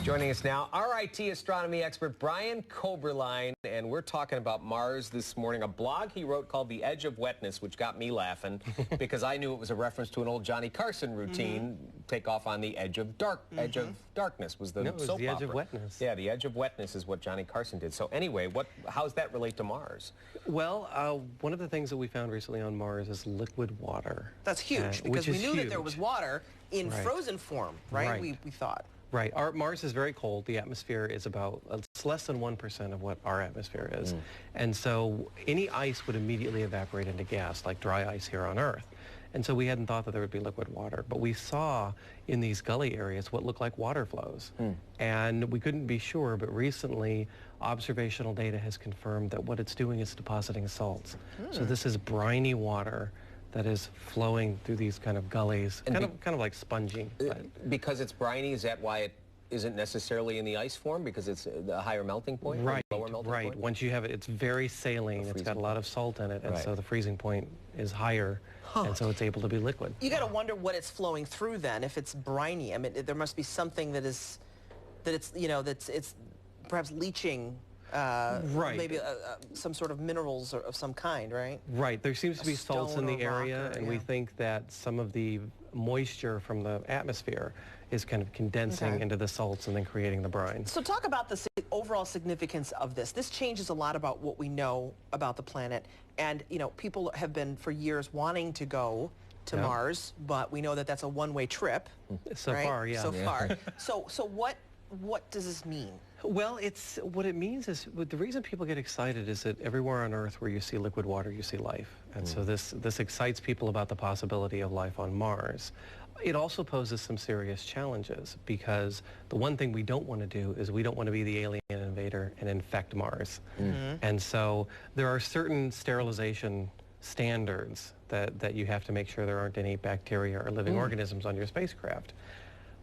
Joining us now, RIT astronomy expert Brian Koberlein, and we're talking about Mars this morning. A blog he wrote called The Edge of Wetness, which got me laughing because I knew it was a reference to an old Johnny Carson routine, Take Off on the Edge of Darkness was the soap The Edge opera. of Wetness. Yeah, The Edge of Wetness is what Johnny Carson did. So anyway, how does that relate to Mars? Well, one of the things that we found recently on Mars is liquid water. That's huge because we knew that there was water in frozen form, right? We thought. Right. Mars is very cold. The atmosphere is it's less than 1% of what our atmosphere is. And so any ice would immediately evaporate into gas, like dry ice here on Earth. And so we hadn't thought that there would be liquid water. But we saw in these gully areas what looked like water flows. And we couldn't be sure, but recently observational data has confirmed that what it's doing is depositing salts. So this is briny water that is flowing through these kind of gullies, kind of like sponging. Because it's briny, is that why it isn't necessarily in the ice form? Because it's a higher melting point? Right, lower melting point? Once you have it, it's very saline. It's got a lot of salt in it, and so the freezing point is higher, and so it's able to be liquid. You got to wonder what it's flowing through then, if it's briny. I mean, there must be something it's perhaps leaching. Maybe some sort of minerals of some kind, right? Right. There seems to be salts in the area, and we think that some of the moisture from the atmosphere is kind of condensing into the salts and then creating the brine. So talk about the overall significance of this. This changes a lot about what we know about the planet. And, people have been for years wanting to go to Mars, but we know that that's a one-way trip. So far, yeah. So far. So what does this mean? Well, what it means is, the reason people get excited is that everywhere on Earth where you see liquid water, you see life. And so this excites people about the possibility of life on Mars. It also poses some serious challenges because the one thing we don't want to do is we don't want to be the alien invader and infect Mars. And so there are certain sterilization standards that you have to make sure there aren't any bacteria or living organisms on your spacecraft.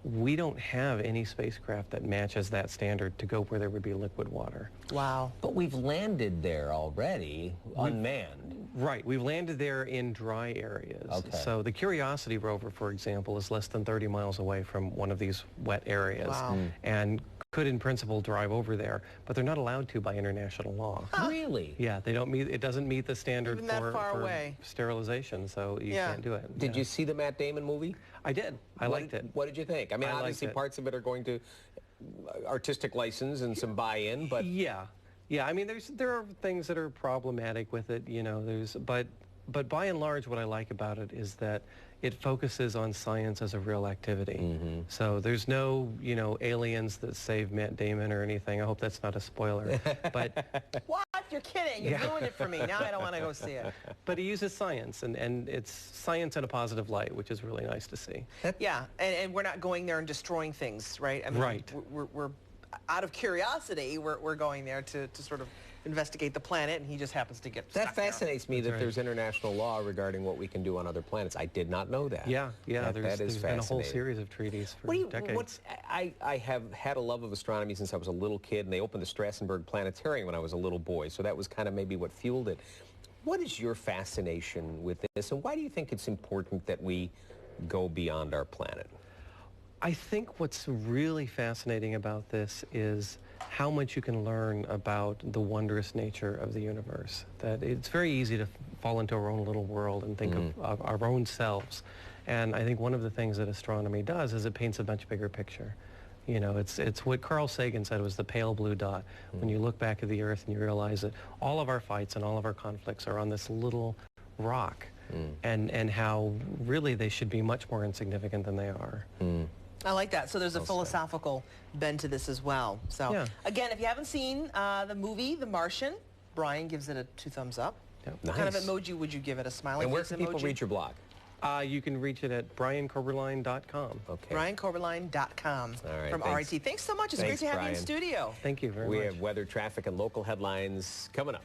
We don't have any spacecraft that matches that standard to go where there would be liquid water. Wow. But we've landed there already, unmanned. Right. We've landed there in dry areas. So the Curiosity rover, for example, is less than 30 miles away from one of these wet areas. And could in principle drive over there, but they're not allowed to by international law. Really? Yeah, it doesn't meet the standard for sterilization, so you can't do it. Did you see the Matt Damon movie? I did. I liked it. What did you think? I mean, obviously parts of it are going to artistic license and some buy-in, but yeah. I mean, there are things that are problematic with it, but by and large, what I like about it is that it focuses on science as a real activity. So there's no, aliens that save Matt Damon or anything. I hope that's not a spoiler. But what? You're kidding. You ruined it for me. Now I don't want to go see it. But he uses science, and it's science in a positive light, which is really nice to see. Yeah, and we're not going there and destroying things, right? I mean, we're out of curiosity, we're going there to sort of investigate the planet, and he just happens to get stuck That fascinates me that there's international law regarding what we can do on other planets. I did not know that. Yeah, there's been a whole series of treaties for decades. I have had a love of astronomy since I was a little kid, and they opened the Strassenberg Planetarium when I was a little boy, so that was kind of maybe what fueled it. What is your fascination with this, and why do you think it's important that we go beyond our planet? I think what's really fascinating about this is how much you can learn about the wondrous nature of the universe. That it's very easy to fall into our own little world and think of our own selves. And I think one of the things that astronomy does is it paints a much bigger picture. It's what Carl Sagan said was the pale blue dot. When you look back at the Earth and you realize that all of our fights and all of our conflicts are on this little rock, and how really they should be much more insignificant than they are. I like that. So there's a philosophical bend to this as well. So again, if you haven't seen the movie, The Martian, Brian gives it a 2 thumbs up. What kind of emoji would you give it? A smiling face emoji? And where can people read your blog? You can reach it at briankoberlein.com. Okay. briankoberlein.com from thanks. RIT. Thanks so much. It's great to have you in studio. Thank you very much. We have weather, traffic, and local headlines coming up.